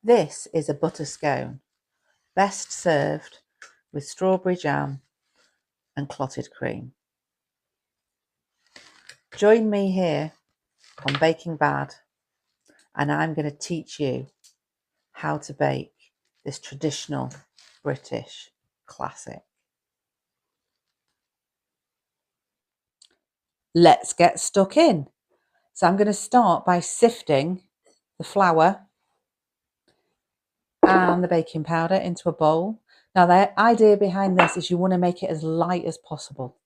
This is a butter scone, best served with strawberry jam and clotted cream. Join me here on Baking Bad, and I'm going to teach you how to bake this traditional British classic. Let's get stuck in. So I'm going to start by sifting the flour and the baking powder into a bowl. Now the idea behind this is you want to make it as light as possible.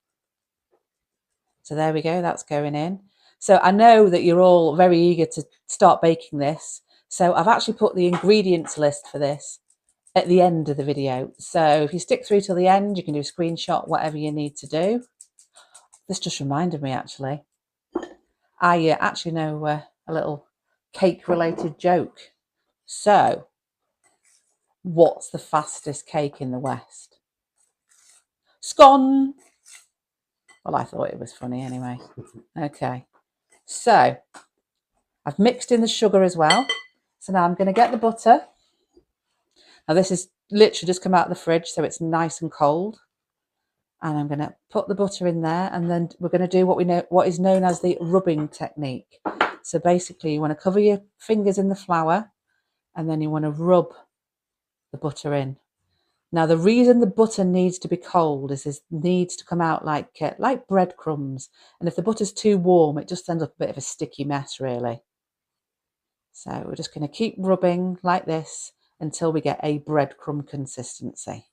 So there we go, that's going in. So I know that you're all very eager to start baking this. So I've actually put the ingredients list for this at the end of the video. So if you stick through till the end, you can do a screenshot, whatever you need to do. This just reminded me, actually. I actually know a little cake-related joke. So, what's the fastest cake in the West? Scone! Well, I thought it was funny anyway. Okay. So, I've mixed in the sugar as well. So now I'm going to get the butter. Now this is literally just come out of the fridge, so it's nice and cold. And I'm going to put the butter in there, and then we're going to do what is known as the rubbing technique. So basically you want to cover your fingers in the flour, and then you want to rub the butter in. Now the reason the butter needs to be cold is it needs to come out like breadcrumbs. And if the butter's too warm, it just ends up a bit of a sticky mess, really. So we're just going to keep rubbing like this until we get a breadcrumb consistency.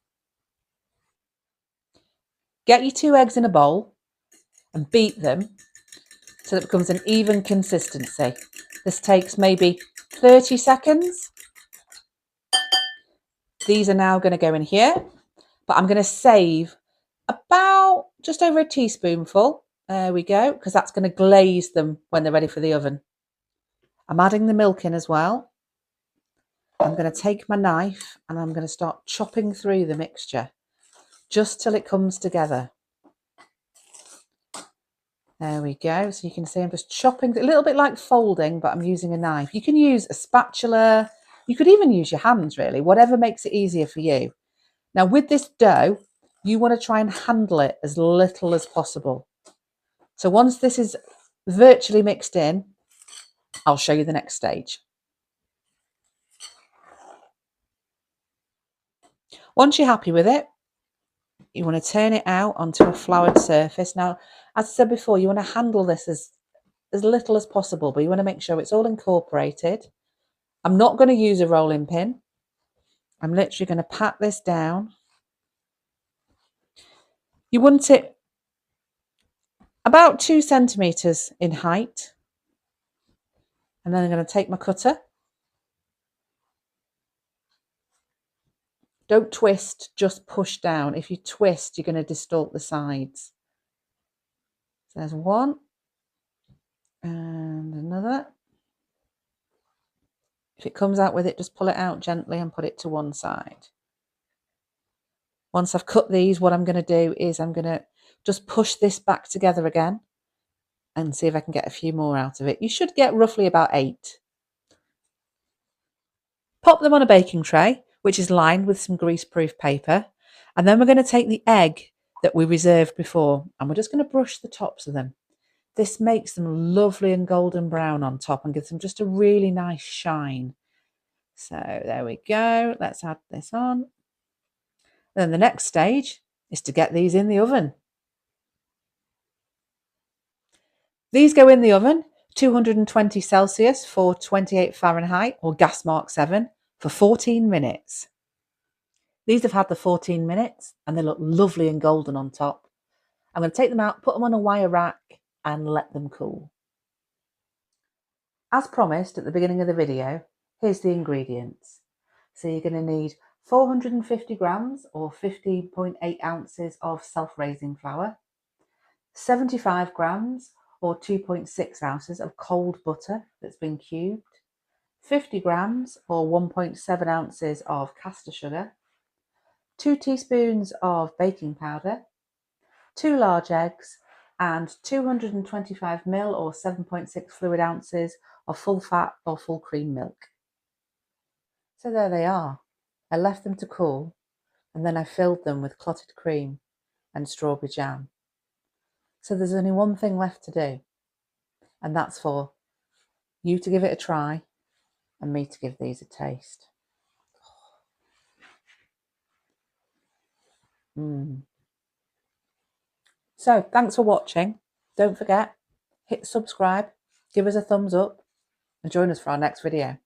Get your 2 eggs in a bowl and beat them so that it becomes an even consistency. This takes maybe 30 seconds. These are now going to go in here, but I'm going to save about just over a teaspoonful. There we go, because that's going to glaze them when they're ready for the oven. I'm adding the milk in as well. I'm going to take my knife and I'm going to start chopping through the mixture just till it comes together. There we go. So you can see I'm just chopping, a little bit like folding, but I'm using a knife. You can use a spatula. You could even use your hands, really, whatever makes it easier for you. Now with this dough, you want to try and handle it as little as possible. So once this is virtually mixed in, I'll show you the next stage. Once you're happy with it, you want to turn it out onto a floured surface. Now, as I said before, you want to handle this as little as possible, but you want to make sure it's all incorporated. I'm not going to use a rolling pin. I'm literally going to pat this down. You want it about 2 centimetres in height. And then I'm going to take my cutter. Don't twist, just push down. If you twist, you're going to distort the sides. So there's one. And another. If it comes out with it, just pull it out gently and put it to one side. Once I've cut these, what I'm going to do is I'm going to just push this back together again and see if I can get a few more out of it. You should get roughly about 8. Pop them on a baking tray, which is lined with some greaseproof paper. And then we're going to take the egg that we reserved before, and we're just going to brush the tops of them. This makes them lovely and golden brown on top and gives them just a really nice shine. So there we go. Let's add this on. Then the next stage is to get these in the oven. These go in the oven, 220 Celsius for 28 Fahrenheit or gas mark 7 for 14 minutes. These have had the 14 minutes and they look lovely and golden on top. I'm going to take them out, put them on a wire rack and let them cool. As promised at the beginning of the video, here's the ingredients. So you're going to need 450 grams or 15.8 ounces of self-raising flour, 75 grams or 2.6 ounces of cold butter that's been cubed, 50 grams or 1.7 ounces of caster sugar, 2 teaspoons of baking powder, 2 large eggs, and 225 ml or 7.6 fluid ounces of full fat or full cream milk. So there they are. I left them to cool and then I filled them with clotted cream and strawberry jam. So there's only one thing left to do, and that's for you to give it a try and me to give these a taste. So thanks for watching. Don't forget, hit subscribe, give us a thumbs up and join us for our next video.